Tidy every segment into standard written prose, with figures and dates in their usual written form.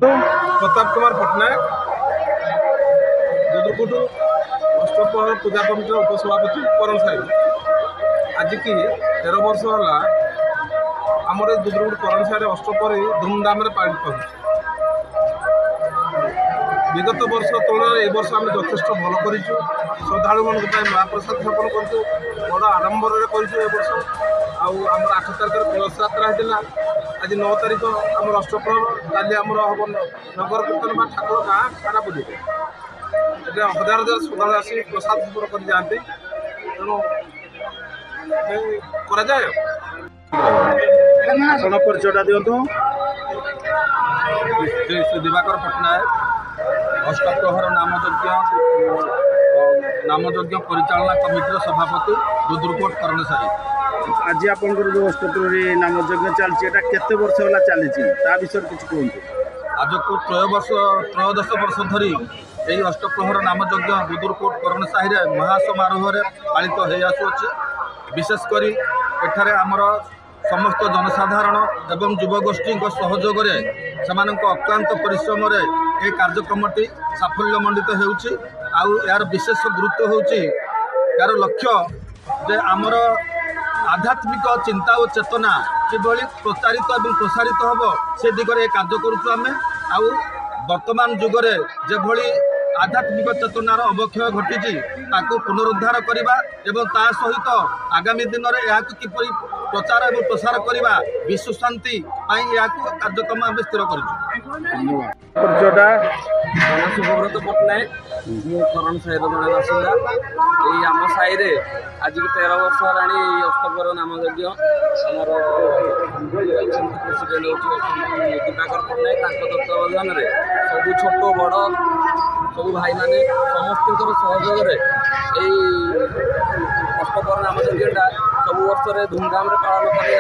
प्रताप कुमार पट्टनायक दुदुरकोट अष्टप्रहर पूजा कमिटर उपसभापति करण साई। आज की 13 वर्ष है आम दुदुरकोट करण साई अष्टप्रहरी धूमधाम पालित हो। विगत वर्ष तुलन में वर्ष आम यथेष भल कर श्रद्धा मान महाप्रसाद स्थापन कर बड़ आडम्बर वर्ष आम 8 तारिख कलश यात्रा होता। आज 9 तारिख आम अष्टप्रहर काली आम हम नगर कीर्तन ठाकुर गाँ खाना बुझे हजार हजार श्रद्धा आसी प्रसाद सेवन कर जाते तेणु परिचयटा दिंतु। श्री दिवाकर पट्टनायक अष्टप्रहर नामयज्ञ परिचालना कमिटर सभापति दुदुरकोट करण साई। आज आप जो अष्टप्रहरी नामयज्ञ चलती केते वर्ष है चली विषय किसी कहतु। आज को 13 वर्ष धरी यही अष्टप्रहर नामयज्ञ दुदुरकोट करण साई महासमारोह पालित हो आसुअछि। विशेषकर एठारे आमर समस्त जनसाधारण एवं युवगोष्ठी सहयोग से अक्लांत परिश्रम ये कार्यक्रमटी साफल्यमंडित होउछि। यार विशेष गुरुत्व होउछि यार लक्ष्य जे आमर आध्यात्मिक चिंता और चेतना किभली प्रचारित और प्रसारित हम से दिगरे कार्य करुछु। आमे वर्तमान जुगरे जे भली आध्यात्मिक चेतनार अवक्षय घटी ताकू पुनरुद्धार करवा एवं ता सहित आगामी दिन में यह किपरि प्रचार और प्रसार करवा विश्व शांति कार्यक्रम आम स्थिर कर। सुभव्रत पट्टनायक करण साई जड़े बासिंदा ये आम साई आज की 13 वर्ष है अष्टप्रहर नामयज्ञ आमर प्रेसिडेंट हूँ दिवाकर पट्टनायक तत्वावधान में सब छोट बड़ सब भाई मैंने समस्त सहयोग अष्टप्रहर नामयज्ञटा सब वर्ष धूमधाम पालन कर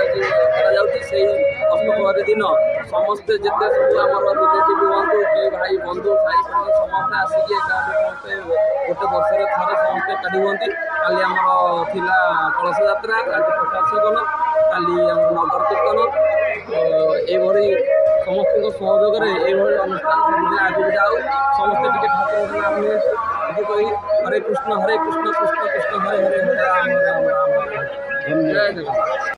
अष्टप्रहरी दिन समस्ते जिते सब आम रिलेटिव हूँ कि भाई बंधु भाई समस्ते आसिक समस्ते गोटे वर्ष थे समस्ते एकाठी हमें। काली आम कलश यात्रा आज प्रसाद सेवन काली नगर कीर्तन ये समस्त सहयोग ये अनुष्ठान सब आज भी जाऊ समस्ते टी ठाकुर नाम ये कही हरे कृष्ण कृष्ण कृष्ण हरे हरे हरे राम राम राम। जय जगन्नाथ।